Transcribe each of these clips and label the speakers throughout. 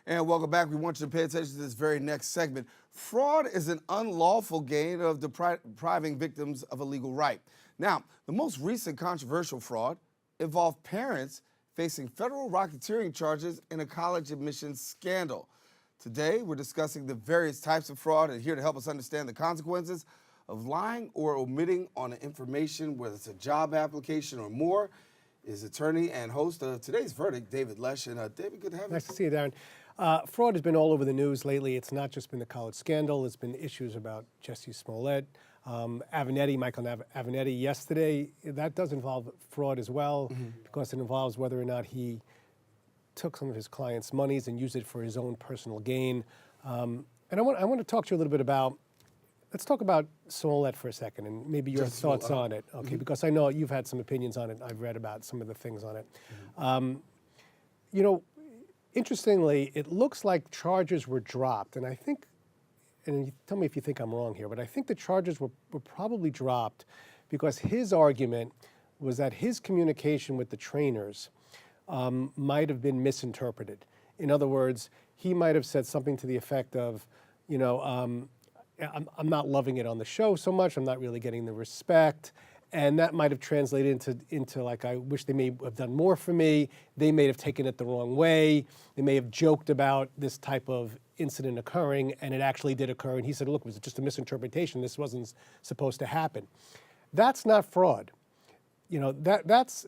Speaker 1: And welcome back. We want you to pay attention to this very next segment. Fraud is an unlawful gain of depriving victims of a legal right. Now, the most recent controversial fraud involved parents facing federal racketeering charges in a college admissions scandal. Today, we're discussing the various types of fraud, and here to help us understand the consequences of lying or omitting on information, whether it's a job application or more, is attorney and host of today's verdict, David Lesch. And David, good to have you.
Speaker 2: Nice to see you, Darren. Fraud has been all over the news lately. It's not just been the college scandal. It's been issues about Jussie Smollett, Michael Avenatti yesterday. That does involve fraud as well, because it involves whether or not he took some of his clients' monies and used it for his own personal gain. And I want to talk to you a little bit about, let's talk about Smollett for a second and maybe your thoughts on it, okay? Because I know you've had some opinions on it. I've read about some of the things on it. You know, interestingly, it looks like charges were dropped, and I think, and tell me if you think I'm wrong here, but I think the charges were probably dropped because his argument was that his communication with the trainers might have been misinterpreted. In other words, he might have said something to the effect of, you know, I'm not loving it on the show so much, I'm not really getting the respect, and that might have translated into like, I wish they may have done more for me. They may have taken it the wrong way. They may have joked about this type of incident occurring, and it actually did occur, and he said, look, it was just a misinterpretation. This wasn't supposed to happen. That's not fraud. You know, that's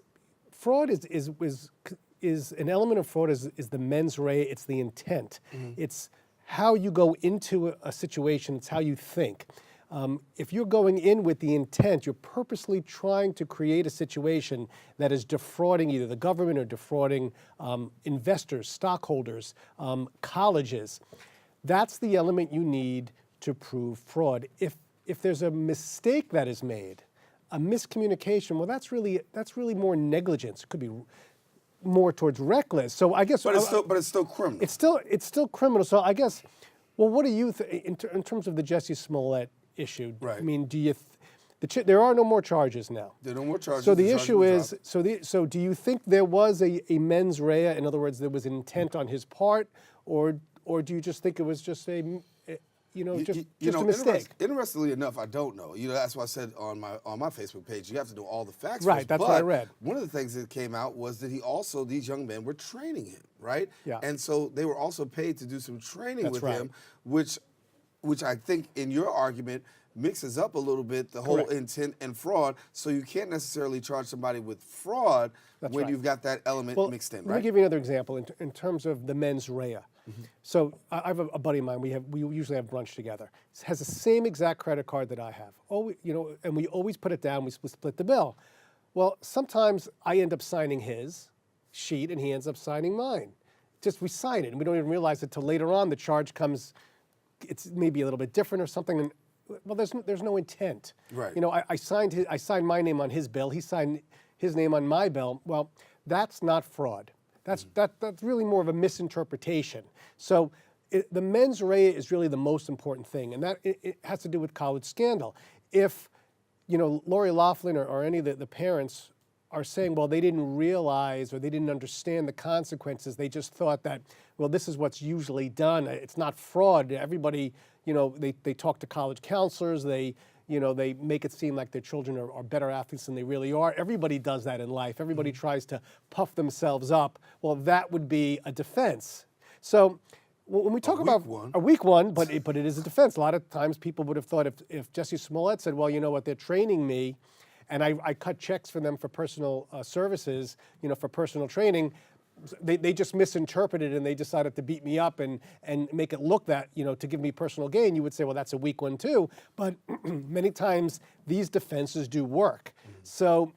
Speaker 2: fraud is an element of fraud is the mens rea, it's the intent. It's how you go into a situation, it's how you think. If you're going in with the intent, you're purposely trying to create a situation that is defrauding either the government or defrauding investors, stockholders, colleges. That's the element you need to prove fraud. If there's a mistake that is made, a miscommunication, well, that's really more negligence. It could be more towards reckless. So I guess,
Speaker 1: but it's still criminal.
Speaker 2: It's still criminal. So I guess, well, what do you think in terms of the Jussie Smollett issue?
Speaker 1: Right.
Speaker 2: I mean, do you? There are no more charges now.
Speaker 1: There are no more charges.
Speaker 2: So the issue is, so do you think there was a mens rea? In other words, there was intent on his part, or do you just think it was just a a mistake?
Speaker 1: Interestingly enough, I don't know. You know, that's why I said on my Facebook page, you have to know all the facts.
Speaker 2: Right,
Speaker 1: first.
Speaker 2: that's what I read.
Speaker 1: One of the things that came out was that these young men were training him, right?
Speaker 2: Yeah.
Speaker 1: And so they were also paid to do some training with
Speaker 2: right.
Speaker 1: him, which I think in your argument mixes up a little bit the whole intent and fraud. So you can't necessarily charge somebody with fraud when you've got that element mixed in, right?
Speaker 2: Let me give you another example in terms of the mens rea. So I have a buddy of mine. We usually have brunch together. He has the same exact credit card that I have. And we always put it down. We split the bill. Well, sometimes I end up signing his sheet and he ends up signing mine. Just we sign it and we don't even realize it till later on. The charge comes. It's maybe a little bit different or something. And, well, there's no intent.
Speaker 1: Right.
Speaker 2: You know, I signed my name on his bill. He signed his name on my bill. Well, that's not fraud. That's really more of a misinterpretation. So the mens rea is really the most important thing, and that it has to do with college scandal. If, you know, Lori Loughlin or any of the parents are saying, well, they didn't realize or they didn't understand the consequences. They just thought that, well, this is what's usually done. It's not fraud. Everybody, you know, they talk to college counselors. They make it seem like their children are better athletes than they really are. Everybody does that in life. Everybody tries to puff themselves up. Well, that would be a defense. So when we talk about a weak one, but it is a defense. A lot of times people would have thought if Jussie Smollett said, well, you know what, they're training me, and I cut checks for them for personal services, you know, for personal training, they just misinterpreted and they decided to beat me up and make it look that, you know, to give me personal gain. You would say, well, that's a weak one too. But many times these defenses do work. So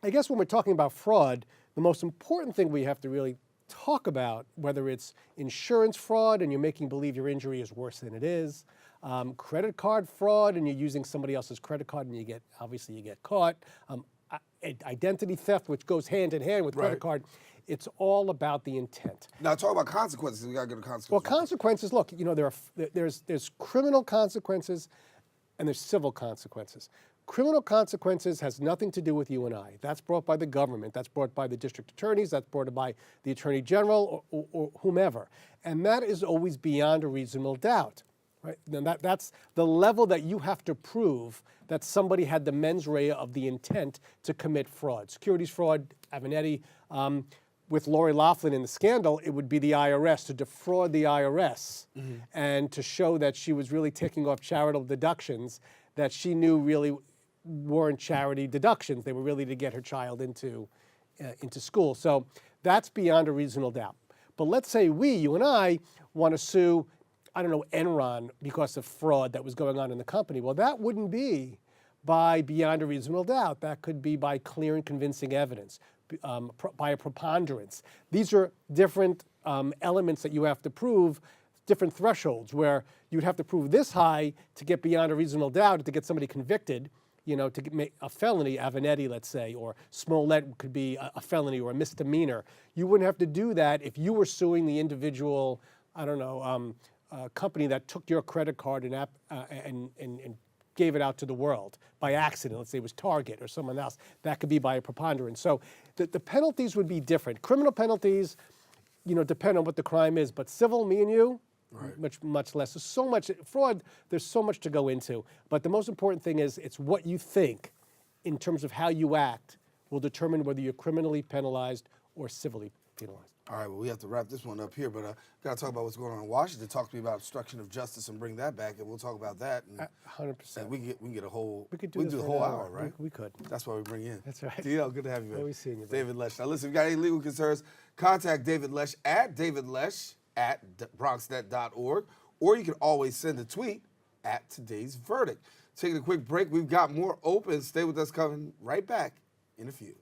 Speaker 2: I guess when we're talking about fraud, the most important thing we have to really talk about, whether it's insurance fraud and you're making believe your injury is worse than it is, credit card fraud and you're using somebody else's credit card and you get caught, identity theft, which goes hand in hand with credit card. It's all about the intent.
Speaker 1: Now, talk about consequences. We got to get to consequences.
Speaker 2: Well, consequences. Look, you know, there's criminal consequences, and there's civil consequences. Criminal consequences has nothing to do with you and I. That's brought by the government. That's brought by the district attorneys. That's brought by the attorney general or whomever. And that is always beyond a reasonable doubt. Right? And that's the level that you have to prove that somebody had the mens rea of the intent to commit fraud. Securities fraud, Avenatti. With Lori Loughlin in the scandal, it would be the IRS, to defraud the IRS and to show that she was really taking off charitable deductions that she knew really weren't charity deductions. They were really to get her child into school. So that's beyond a reasonable doubt. But let's say you and I, want to sue, I don't know, Enron because of fraud that was going on in the company. Well, that wouldn't be by beyond a reasonable doubt. That could be by clear and convincing evidence, by a preponderance. These are different elements that you have to prove, different thresholds, where you'd have to prove this high to get beyond a reasonable doubt, to get somebody convicted, to make a felony, Avenatti, let's say, or Smollett could be a felony or a misdemeanor. You wouldn't have to do that if you were suing the individual, I don't know, company that took your credit card and gave it out to the world by accident. Let's say it was Target or someone else. That could be by a preponderance. So the penalties would be different. Criminal penalties, depend on what the crime is, but civil, me and you, right, much less. There's so much fraud. There's so much to go into. But the most important thing is it's what you think in terms of how you act will determine whether you're criminally penalized or civilly penalized.
Speaker 1: All right, well, we have to wrap this one up here, but got to talk about what's going on in Washington. Talk to me about obstruction of justice and bring that back, and we'll talk about that.
Speaker 2: 100%.
Speaker 1: And we can get a whole,
Speaker 2: we could do
Speaker 1: a whole hour, right?
Speaker 2: We could.
Speaker 1: That's why we bring you in.
Speaker 2: That's right.
Speaker 1: DL, good to have you, man.
Speaker 2: Always seeing you,
Speaker 1: David Lesch. Now, listen, if you got any legal concerns, contact David Lesch at davidlesch@bronxnet.org, or you can always send a tweet at Today's Verdict. Taking a quick break. We've got more open. Stay with us, coming right back in a few.